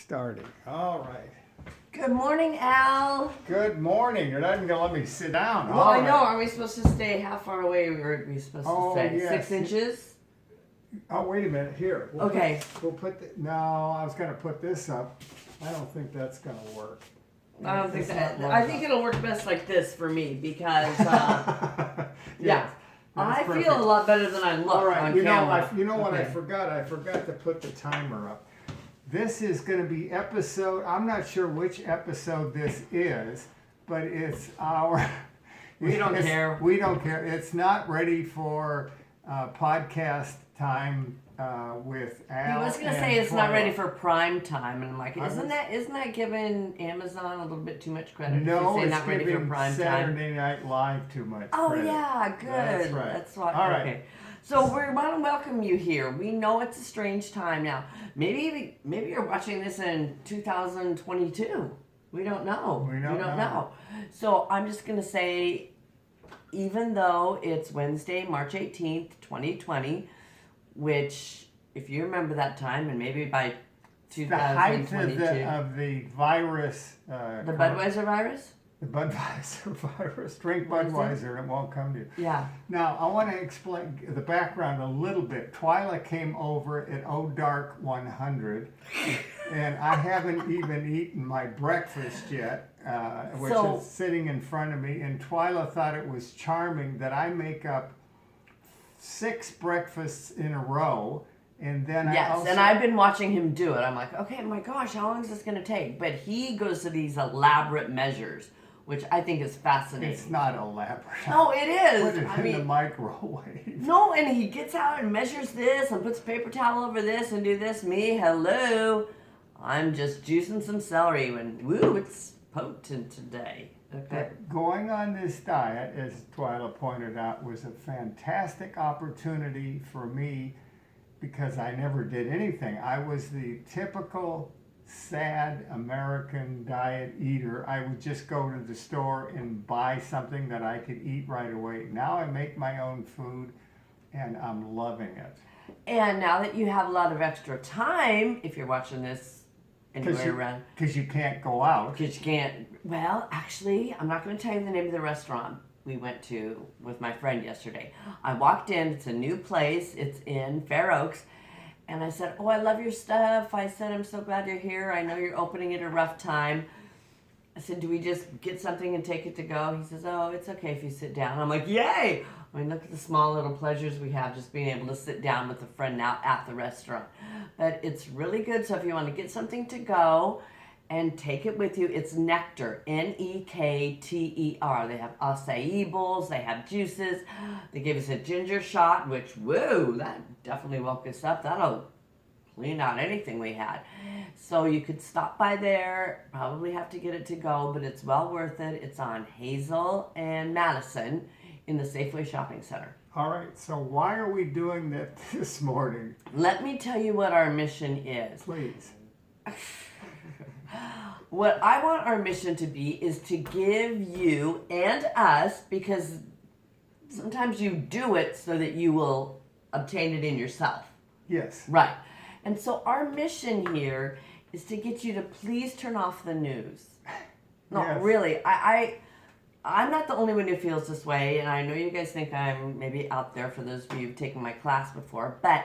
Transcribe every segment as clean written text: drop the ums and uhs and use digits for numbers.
Starting. All right. Good morning, Al. Good morning. You're not even going to let me sit down. Well, I know. Are we supposed to stay how far away are we supposed to stay? Yes. 6 inches? Oh, wait a minute. Here. Okay. We'll put no, I was going to put this up. I don't think that's going to work. I don't think that. I think it'll work best like this for me because, yeah. I perfect. feel a lot better than I look All right. on You camera. know what I Okay. forgot? I forgot to put the timer up. This is going to be episode, I'm not sure which episode this is, but it's our... We don't care. We don't care. It's not ready for podcast time with Al. He was going to say it's not ready for prime time, and I'm like, isn't that giving Amazon a little bit too much credit? No, if you say it's not ready for giving prime Saturday Night Live too much Oh credit. yeah, good. That's right. That's what. All right. Okay. So we want to welcome you here. We know it's a strange time now. Maybe you're watching this in 2022. We don't know. We don't know. So I'm just gonna say, even though it's Wednesday, March 18th, 2020, which if you remember that time, and maybe by The height 2022, of the virus. the Budweiser virus. The Budweiser virus. Drink Budweiser and it won't come to you. Yeah. Now, I want to explain the background a little bit. Twyla came over at Dark 100, and I haven't even eaten my breakfast yet, which is sitting in front of me. And Twyla thought it was charming that I make up 6 breakfasts in a row. And then and I've been watching him do it. I'm like, okay, my gosh, how long is this going to take? But he goes to these elaborate measures, which I think is fascinating. It's not elaborate. No, it is. Put it in the microwave. No, and he gets out and measures this and puts a paper towel over this and do this. Me, hello. I'm just juicing some celery and woo, it's potent today. Okay. Going on this diet, as Twyla pointed out, was a fantastic opportunity for me because I never did anything. I was the typical sad American diet eater. I would just go to the store and buy something that I could eat right away. Now I make my own food and I'm loving it. And now that you have a lot of extra time, if you're watching this anywhere around. Because you can't go out. Because you can't. Well, actually, I'm not going to tell you the name of the restaurant we went to with my friend yesterday. I walked in. It's a new place. It's in Fair Oaks. And I said, oh, I love your stuff. I said, I'm so glad you're here. I know you're opening at a rough time. I said, do we just get something and take it to go? He says, oh, it's okay if you sit down. I'm like, yay! I mean, look at the small little pleasures we have just being able to sit down with a friend now at the restaurant. But it's really good. So if you want to get something to go and take it with you, it's Nectar, Nekter. They have acai bowls, they have juices. They gave us a ginger shot, which, whoa, that definitely woke us up. That'll clean out anything we had. So you could stop by there, probably have to get it to go, but it's well worth it. It's on Hazel and Madison in the Safeway Shopping Center. All right, so why are we doing that this morning? Let me tell you what our mission is. Please. What I want our mission to be is to give you and us, because sometimes you do it so that you will obtain it in yourself. Yes. Right. And so our mission here is to get you to please turn off the news. No, Yes. really. I'm not the only one who feels this way, and I know you guys think I'm maybe out there for those of you who've taken my class before, but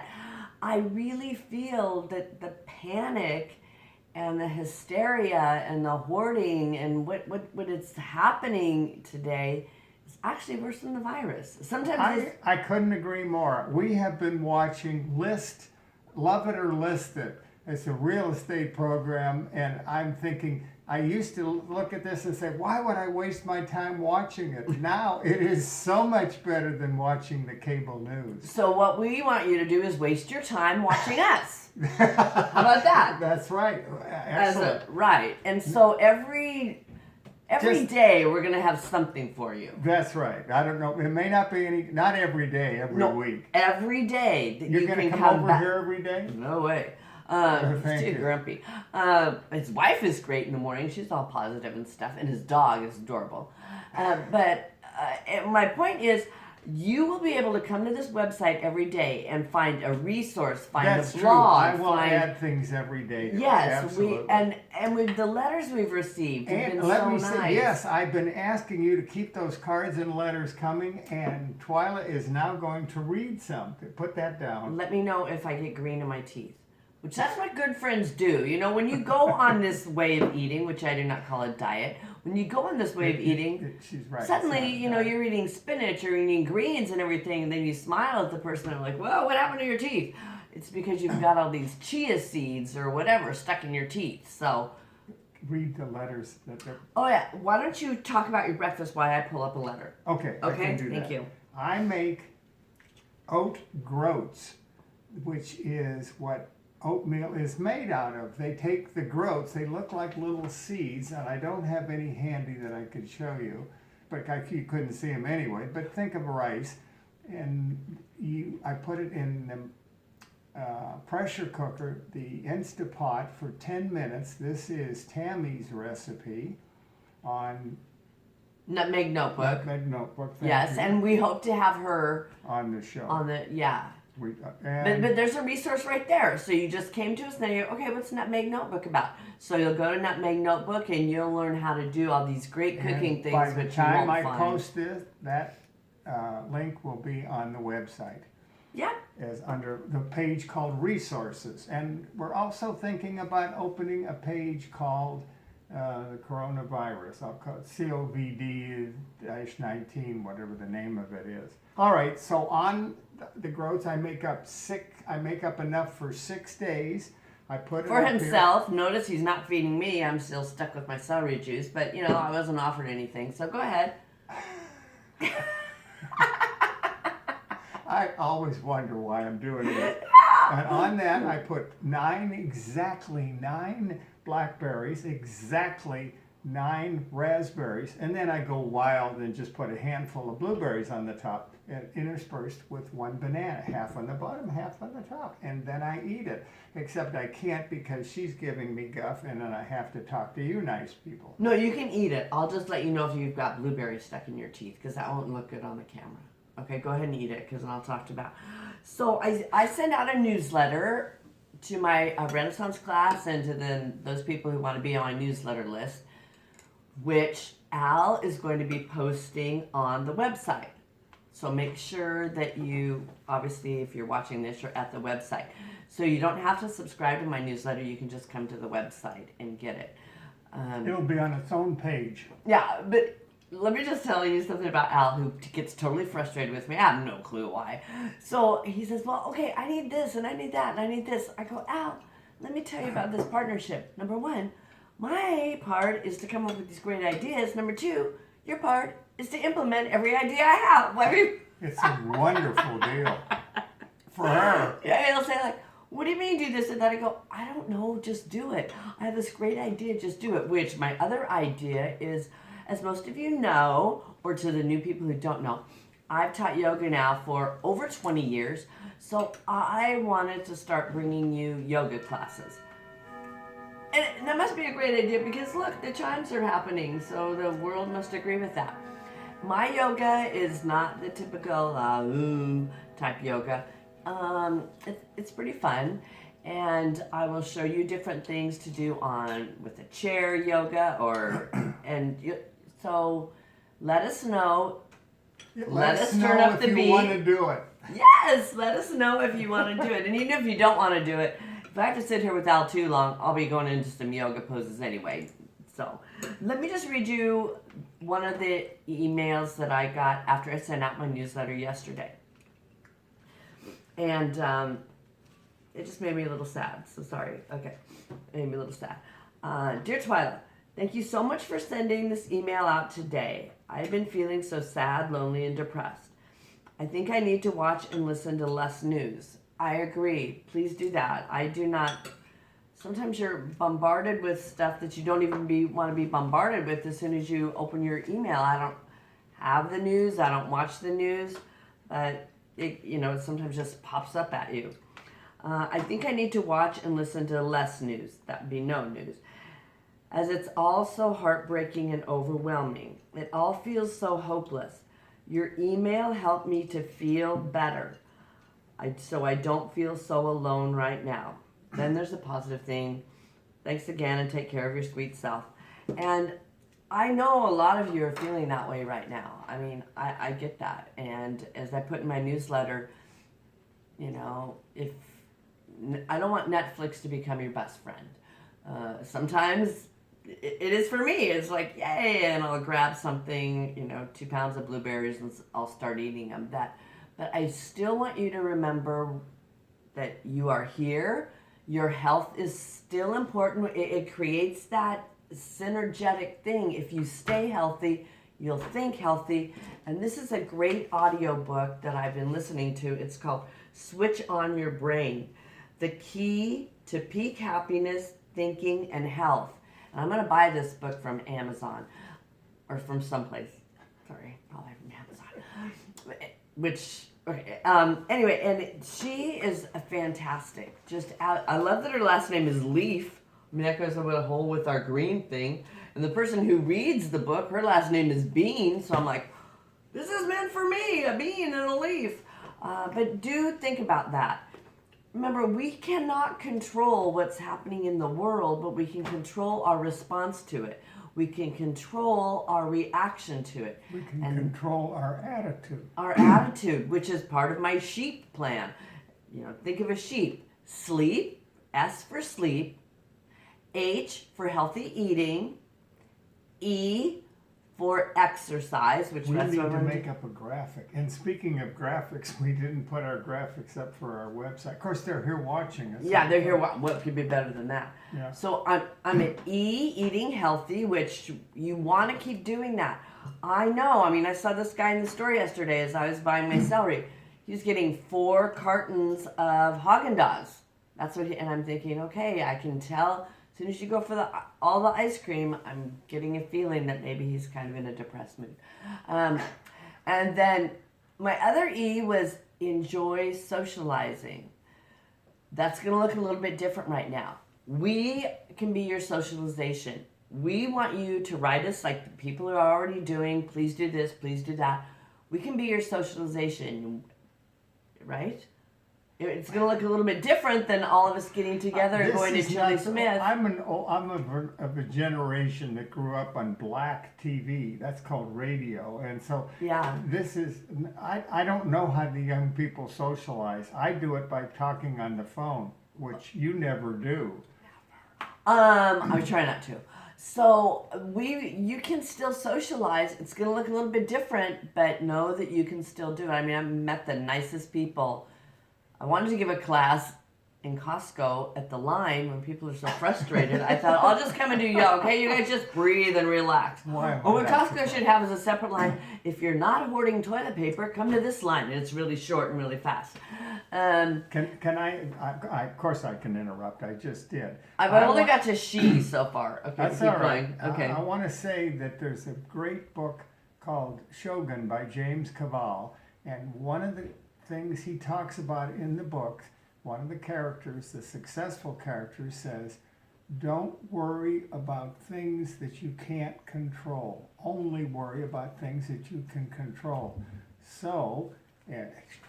I really feel that the panic and the hysteria and the hoarding and what is happening today is actually worse than the virus. Sometimes I couldn't agree more. We have been watching Love It or List It. It's a real estate program, and I'm thinking, I used to look at this and say, why would I waste my time watching it? Now it is so much better than watching the cable news. So what we want you to do is waste your time watching us. How about that? That's right. Excellent. Right. And so every day we're going to have something for you. That's right. I don't know. It may not be not every day, every week. Every day that You're you going can to come over back. here every day? No way. He's too grumpy. His wife is great in the morning. She's all positive and stuff. And his dog is adorable. But my point is, you will be able to come to this website every day and find a resource, find That's a true. blog. I will add things every day. To it. Yes, Absolutely. and with the letters we've received have And been let so me nice. say, yes, I've been asking you to keep those cards and letters coming, and Twyla is now going to read some. Put that down. Let me know if I get green in my teeth. Which that's what good friends do. You know, when you go on this way of eating, which I do not call a diet, when you go on this way of eating, She's right. suddenly, you know, you're eating spinach or eating greens and everything, and then you smile at the person and like, whoa, what happened to your teeth? It's because you've got all these chia seeds or whatever stuck in your teeth. So, read the letters. oh yeah, why don't you talk about your breakfast while I pull up a letter? Okay, I Okay, can do thank that. you. I make oat groats, which is what oatmeal is made out of. They take the groats, they look like little seeds, and I don't have any handy that I could show you, but you couldn't see them anyway. But think of rice, and I put it in the pressure cooker, the Instapot, for 10 minutes. This is Tammy's recipe on Nutmeg Notebook. Nutmeg Notebook. Thank Yes, you, and we hope to have her on the show. on the, yeah. And But there's a resource right there. So you just came to us and then you go, okay, what's Nutmeg Notebook about? So you'll go to Nutmeg Notebook and you'll learn how to do all these great cooking things by the which time you won't I find. post this, that link will be on the website Yeah. as under the page called resources. And we're also thinking about opening a page called the coronavirus. I'll call it COVID-19, whatever the name of it is. All right, so on the groats, I make up enough for 6 days. I put it For up himself. Notice he's not feeding me. I'm still stuck with my celery juice. But, you know, I wasn't offered anything. So go ahead. I always wonder why I'm doing this. And on that, I put exactly nine blackberries, exactly 9 raspberries, and then I go wild and just put a handful of blueberries on the top, and interspersed with 1 banana, half on the bottom, half on the top, and then I eat it. Except I can't because she's giving me guff, and then I have to talk to you nice people. No, you can eat it. I'll just let you know if you've got blueberries stuck in your teeth because that won't look good on the camera. Okay, go ahead and eat it because then I'll talk about. So I send out a newsletter to my Renaissance class and to those people who want to be on my newsletter list, which Al is going to be posting on the website. So make sure that you, obviously, if you're watching this, you're at the website. So you don't have to subscribe to my newsletter. You can just come to the website and get it. It'll be on its own page. Yeah, but let me just tell you something about Al, who gets totally frustrated with me. I have no clue why. So he says, well, okay, I need this, and I need that, and I need this. I go, Al, let me tell you about this partnership. Number 1, my part is to come up with these great ideas. Number 2, your part is to implement every idea I have. It's a wonderful deal for her. Yeah, he'll say like, what do you mean do this and that? I go, I don't know, just do it. I have this great idea, just do it. Which my other idea is, as most of you know, or to the new people who don't know, I've taught yoga now for over 20 years. So I wanted to start bringing you yoga classes. And that must be a great idea because look, the chimes are happening. So the world must agree with that. My yoga is not the typical type yoga. It's pretty fun, and I will show you different things to do with a chair yoga so let us know. Let us turn up the beat. If you want to do it. Yes, let us know if you want to do it, and even if you don't want to do it, if I have to sit here with Al too long, I'll be going into some yoga poses anyway. So let me just read you one of the emails that I got after I sent out my newsletter yesterday. And it just made me a little sad. So sorry. Okay. It made me a little sad. Dear Twyla, thank you so much for sending this email out today. I've been feeling so sad, lonely, and depressed. I think I need to watch and listen to less news. I agree. Please do that. I do not. Sometimes you're bombarded with stuff that you don't even want to be bombarded with as soon as you open your email. I don't have the news. I don't watch the news. But it sometimes just pops up at you. I think I need to watch and listen to less news. That would be no news. As it's all so heartbreaking and overwhelming. It all feels so hopeless. Your email helped me to feel better. So I don't feel so alone right now. Then there's a positive thing. Thanks again, and take care of your sweet self. And I know a lot of you are feeling that way right now. I mean, I get that. And as I put in my newsletter, you know, if I don't want Netflix to become your best friend. Sometimes it is for me. It's like, yay, and I'll grab something, 2 pounds of blueberries, and I'll start eating them. But I still want you to remember that you are here. Your health is still important. It creates that synergetic thing. If you stay healthy, you'll think healthy. And this is a great audio book that I've been listening to. It's called Switch on Your Brain: The Key to Peak Happiness, Thinking, and Health. And I'm going to buy this book from Amazon or from someplace. Sorry, probably from Amazon. Anyway, and she is a fantastic. I love that her last name is Leaf. I mean, that goes with a whole with our green thing. And the person who reads the book, her last name is Bean. So I'm like, this is meant for me, a bean and a leaf. But do think about that. Remember, we cannot control what's happening in the world, but we can control our response to it. We can control our reaction to it. We can control our attitude. Our attitude, which is part of my sheep plan. Think of a sheep. Sleep, S for sleep, H for healthy eating, E for exercise, which we that's need what to we're make up a graphic. And speaking of graphics, we didn't put our graphics up for our website. Of course, they're here watching us. Yeah, they're here. What could be better than that? Yeah. So I'm at E, eating healthy, which you want to keep doing that. I know. I mean, I saw this guy in the store yesterday as I was buying my celery. He's getting 4 cartons of Haagen-Dazs. That's what. And I'm thinking, okay, I can tell. As soon as you go for all the ice cream, I'm getting a feeling that maybe he's kind of in a depressed mood. And then my other E was enjoy socializing. That's going to look a little bit different right now. We can be your socialization. We want you to write us like the people are already doing. Please do this, please do that. We can be your socialization, right? It's going to look a little bit different than all of us getting together and going to Chili Smith. I'm of a generation that grew up on black TV. That's called radio. And so this is, I don't know how the young people socialize. I do it by talking on the phone, which you never do. I try not to. So you can still socialize. It's going to look a little bit different, but know that you can still do it. I mean, I've met the nicest people. I wanted to give a class in Costco at the line when people are so frustrated. I thought, I'll just come and do yoga, okay? You guys just breathe and relax. Why? What Costco should have is a separate line. If you're not hoarding toilet paper, come to this line. And it's really short and really fast. Can I, of course I can interrupt. I just did. I've only got to she so far. Okay, That's keep all right. going. Okay. I want to say that there's a great book called Shogun by James Cavall. And one of the things he talks about in the book, one of the characters, the successful character, says, don't worry about things that you can't control. Only worry about things that you can control. So,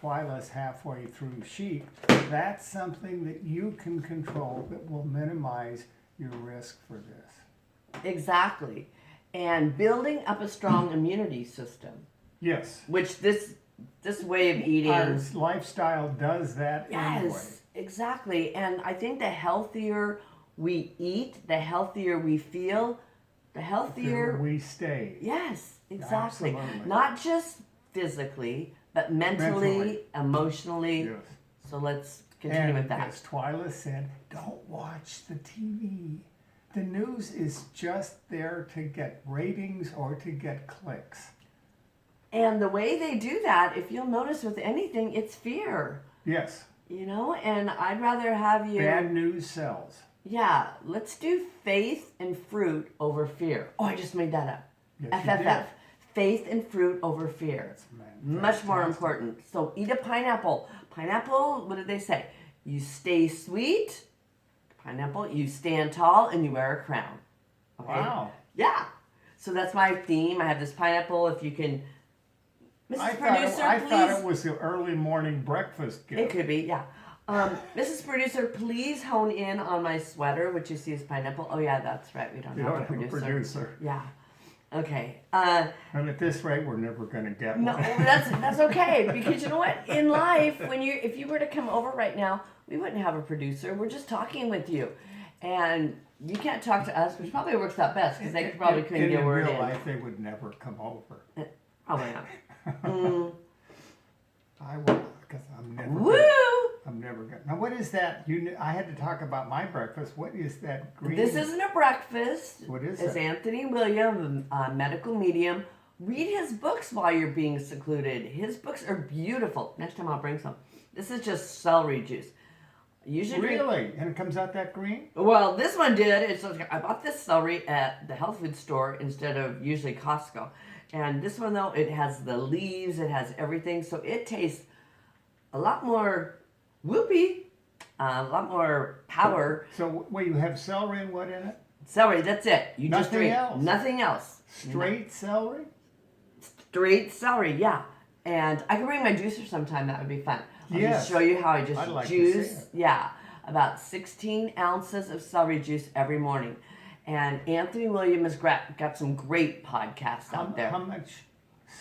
Twyla's halfway through sheep, that's something that you can control that will minimize your risk for this. Exactly. And building up a strong immunity system. Yes. Which this way of eating, our lifestyle does that anyway. Yes, exactly. And I think the healthier we eat, the healthier we feel, the healthier we stay. Yes, exactly. Absolutely. Not just physically, but mentally. Emotionally. Yes. So let's continue with that. As Twyla said, don't watch the TV. The news is just there to get ratings or to get clicks. And the way they do that, if you'll notice with anything, it's fear. Yes. And I'd rather have you... Bad news sells. Yeah, let's do faith and fruit over fear. Oh, I just made that up. Yes, FFF. Faith and fruit over fear. Much more important. So eat a pineapple. Pineapple, what did they say? You stay sweet. Pineapple, you stand tall and you wear a crown. Okay? Wow. Yeah. So that's my theme. I have this pineapple. If you can Mrs. I Producer, thought please. it was the early morning breakfast gift. It could be, yeah. Mrs. Producer, please hone in on my sweater, which you see is pineapple. Oh yeah, that's right. We don't You have don't a have a producer. producer. Yeah. Okay. And at this rate, we're never going to get No, one. that's okay, because you know what? In life, if you were to come over right now, we wouldn't have a producer. We're just talking with you, and you can't talk to us, which probably works out best because they probably couldn't get a word real in. life, they would never come over. Probably not. I will, because Woo! I'm never going. Now, what is that? I had to talk about my breakfast. What is that green? This isn't a breakfast. What is It's it? Anthony William, a medical medium. Read his books while you're being secluded. His books are beautiful. Next time I'll bring some. This is just celery juice. Usually Really? And it comes out that green? Well, this one did. I bought this celery at the health food store instead of usually Costco. And this one, though, it has the leaves, it has everything. So it tastes a lot more whoopy, a lot more power. So, wait, you have celery and what in it? Celery, that's it. You just Nothing drink else? nothing else. Straight celery? Straight celery, yeah. And I can bring my juicer sometime. That would be fun. I'll Yes. just show you how I just I'd like to juice. see it. Yeah, about 16 ounces of celery juice every morning. And Anthony William has got some great podcasts out there. How much?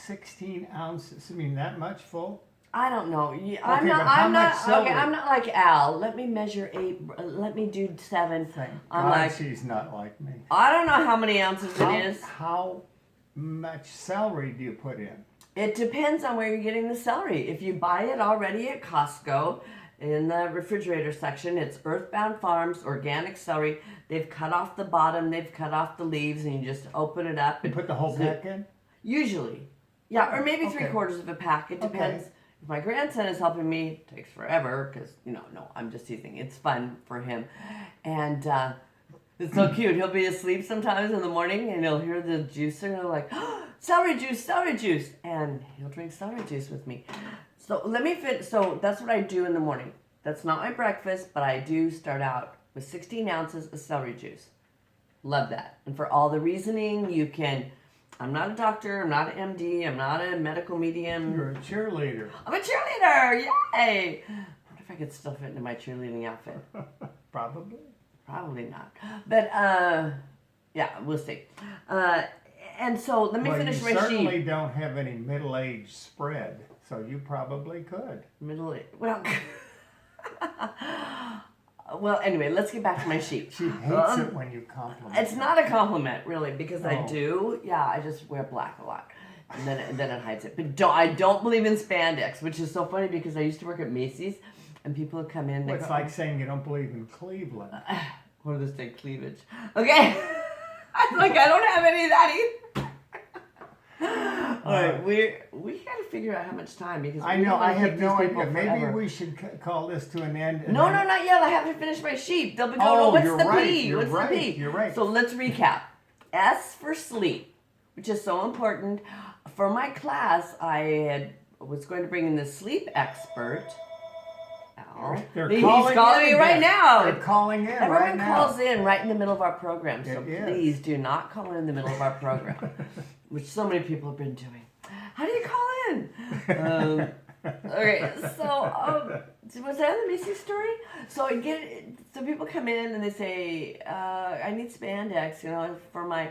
16 ounces? I mean, that much full? I don't know. but how much celery? I'm not like Al. Let me measure 8. Let me do 7. Thank I'm God like, she's not like me. I don't know how many ounces it is. How much celery do you put in? It depends on where you're getting the celery. If you buy it already at Costco, in the refrigerator section, it's Earthbound Farms organic celery. They've cut off the bottom, they've cut off the leaves, and you just open it up. You put the whole pack in? Usually. Yeah, or maybe Okay. 3/4 of a pack. It depends. Okay. If my grandson is helping me, it takes forever because, no, I'm just teasing. It's fun for him. And it's so cute. He'll be asleep sometimes in the morning and he'll hear the juicer and he'll like, oh, celery juice. And he'll drink celery juice with me. So let me fit. So that's what I do in the morning. That's not my breakfast, but I do start out with 16 ounces of celery juice. Love that. And for all the reasoning, you can. I'm not a doctor. I'm not an MD. I'm not a medical medium. You're a cheerleader. I'm a cheerleader. Yay! I wonder if I could still fit into my cheerleading outfit. Probably. Probably not. But yeah, we'll see. And so let me finish my you certainly sheet. don't have any middle-aged spread, so you probably could. Well. Well, anyway, let's get back to my sheet. She hates it when you compliment It's her. not a compliment, really, because I Oh. do. Yeah, I just wear black a lot, and then it hides it. But I don't believe in spandex, which is so funny because I used to work at Macy's, and people would come in. Well, it's like saying you don't believe in Cleveland. What do they say? Cleavage. Okay. I'm like, I don't have any of that either. All right, we got to figure out how much time because I we know, don't I wanna have keep no these people idea. Maybe forever. we should call this to an end. and No, then- not yet. I haven't finished my sheet. They'll be going, Oh, oh, what's you're the right, P? you're What's right, the P? you're right. So let's recap. S for sleep, which is so important. For my class, I was going to bring in the sleep expert. Al. They're He's calling calling me in right again. now. They're calling in Everyone right now. calls in right in the middle of our program, so It is. please do not call in the middle of our program, which so many people have been doing. How do you call in? Okay, so was that the Macy's story? So so people come in and they say, I need spandex, for my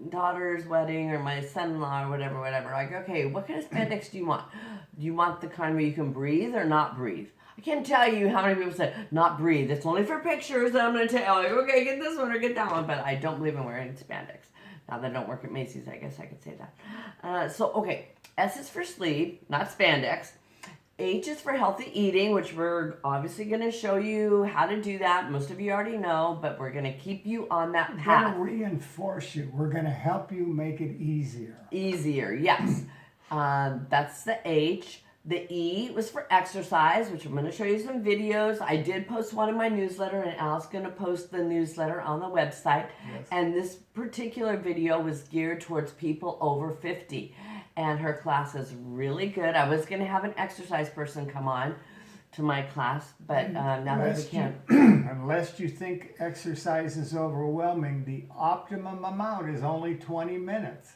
daughter's wedding or my son-in-law or whatever. I go, okay, what kind of spandex do you want? Do you want the kind where you can breathe or not breathe? I can't tell you how many people say, not breathe. It's only for pictures, and I'm going to tell you, okay, get this one or get that one. But I don't believe in wearing spandex. Now that I don't work at Macy's, I guess I could say that. Okay, S is for sleep, not spandex. H is for healthy eating, which we're obviously going to show you how to do that. Most of you already know, but we're going to keep you on that We're path. going to reinforce you. We're going to help you make it easier. Easier, yes. That's the H. The E was for exercise, which I'm going to show you some videos. I did post one in my newsletter, and Al's going to post the newsletter on the website. Yes. And this particular video was geared towards people over 50. And her class is really good. I was going to have an exercise person come on to my class, but now that we can't. Unless you think exercise is overwhelming, the optimum amount is only 20 minutes.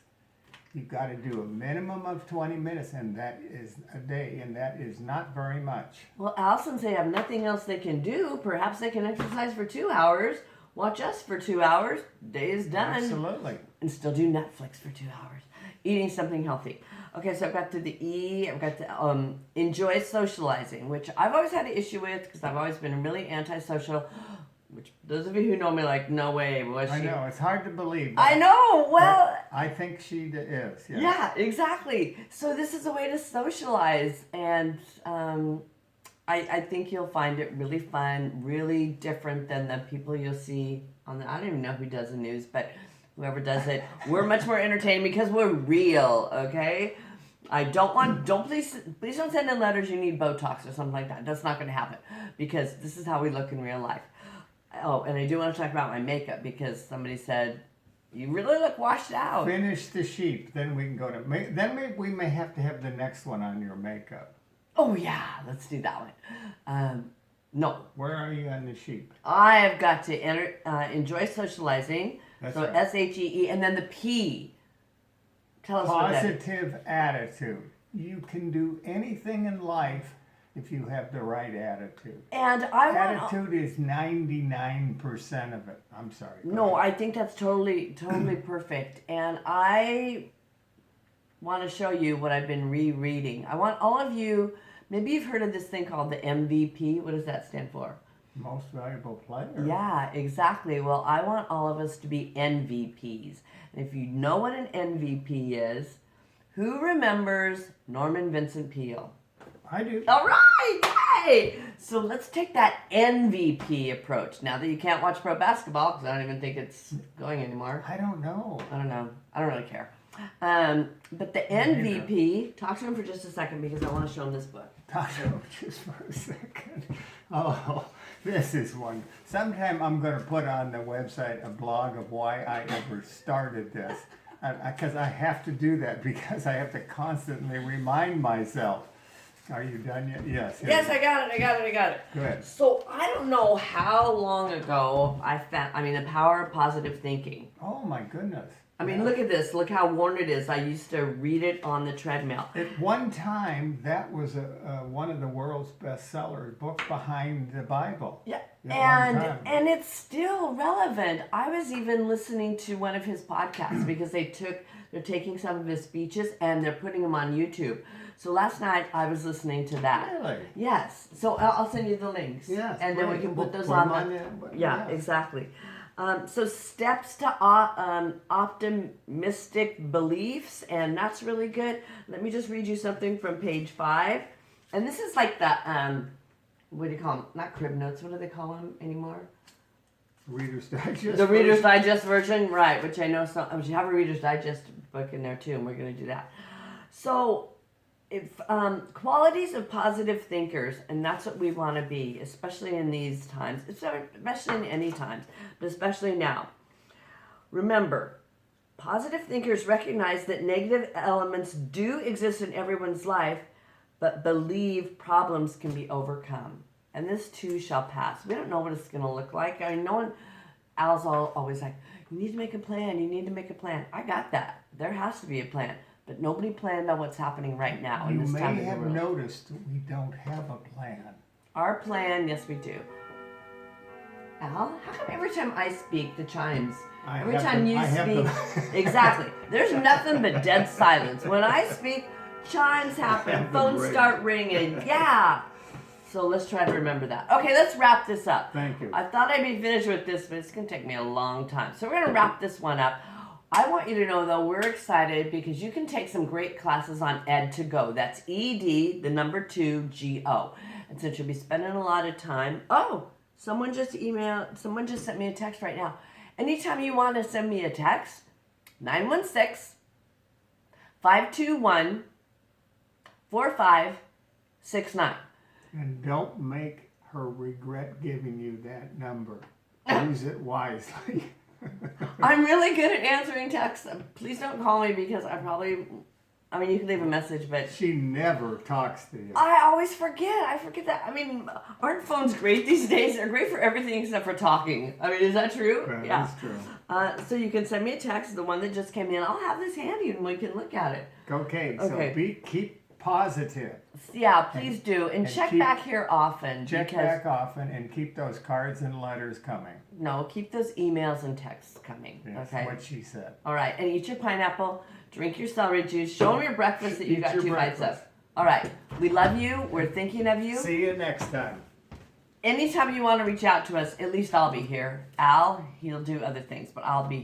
You've got to do a minimum of 20 minutes, and that is a day, and that is not very much. Well, Allison, they have nothing else they can do. Perhaps they can exercise for 2 hours, watch us for 2 hours, day is done. Absolutely. And still do Netflix for 2 hours. Eating something healthy. Okay, so I've got to the E, I've got to enjoy socializing, which I've always had an issue with because I've always been really antisocial. Which those of you who know me like, no way, was she? I know, it's hard to believe. I know, well. I think she is, yes. Yeah, exactly. So this is a way to socialize, and I think you'll find it really fun, really different than the people you'll see on the, I don't even know who does the news, but whoever does it, we're much more entertaining because we're real, okay? Please don't send in letters you need Botox or something like that. That's not going to happen because this is how we look in real life. Oh, and I do want to talk about my makeup because somebody said, you really look washed out. Finish the sheep, then we can go to, we may have to have the next one on your makeup. Oh, yeah, let's do that one. No. Where are you on the sheep? I have got to enjoy socializing. That's so right. SHEE, and then the P. Tell us what that is. Positive attitude. You can do anything in life if you have the right attitude. And attitude is 99% of it. I'm sorry. No, I think that's totally perfect. And I want to show you what I've been rereading. I want all of you, maybe you've heard of this thing called the MVP. What does that stand for? Most valuable player. Yeah, exactly. Well, I want all of us to be NVPs. And if you know what an MVP is, who remembers Norman Vincent Peale? I do. All right, yay! So let's take that MVP approach. Now that you can't watch pro basketball, because I don't even think it's going anymore. I don't know. I don't really care. But the MVP, talk to him for just a second because I want to show him this book. Talk to him just for a second. Oh, this is one. Sometime I'm going to put on the website a blog of why I ever started this. Because I have to do that because I have to constantly remind myself. Are you done yet? Yes. Yes, I got it. Good. So I don't know how long ago the power of positive thinking. Oh my goodness. I mean, look at this. Look how worn it is. I used to read it on the treadmill. At one time, that was one of the world's bestseller books behind the Bible. Yeah, and it's still relevant. I was even listening to one of his podcasts because they're taking some of his speeches and they're putting them on YouTube. So last night I was listening to that. Really? Yes. So I'll send you the links. Yes. And then we can put those on. Yeah, exactly. So steps to optimistic beliefs, and that's really good. Let me just read you something from page 5. And this is like the, what do you call them? Not crib notes. What do they call them anymore? Reader's Digest. The Reader's Digest version, right, which I know you have a Reader's Digest book in there too, and we're going to do that. So, if qualities of positive thinkers, and that's what we want to be, especially in these times, especially in any times, but especially now. Remember, positive thinkers recognize that negative elements do exist in everyone's life, but believe problems can be overcome. And this too shall pass. We don't know what it's going to look like. I mean, Al's always like, you need to make a plan. I got that. There has to be a plan. But nobody planned on what's happening right now in this time of the world. You may have noticed that we don't have a plan. Our plan, yes we do. Al, how come every time I speak, the chimes? Every time you speak, exactly. There's nothing but dead silence. When I speak, chimes happen, phones start ringing. Yeah. So let's try to remember that. Okay, let's wrap this up. Thank you. I thought I'd be finished with this, but it's going to take me a long time. So we're going to wrap this one up. I want you to know, though, we're excited because you can take some great classes on Ed2Go. That's ED, the number 2, GO. And since you'll be spending a lot of time, someone just sent me a text right now. Anytime you want to send me a text, 916-521-4569. And don't make her regret giving you that number. Use it wisely. I'm really good at answering texts. Please don't call me because I probably I mean, you can leave a message, but She never talks to you. I always forget. I forget that. I mean, aren't phones great these days? They're great for everything except for talking. I mean, is that true? That is true. So you can send me a text, the one that just came in. I'll have this handy and we can look at it. Okay, Okay. so keep positive. Yeah, please do. And check keep- back here often. Check because, back often and keep those cards and letters coming. No, keep those emails and texts coming. Yes, Okay. what she said. All right. And eat your pineapple. Drink your celery juice. Show them your breakfast that you Eat got your 2 bites of. breakfast. All right. We love you. We're thinking of you. See you next time. Anytime you want to reach out to us, at least I'll be here. Al, he'll do other things, but I'll be here.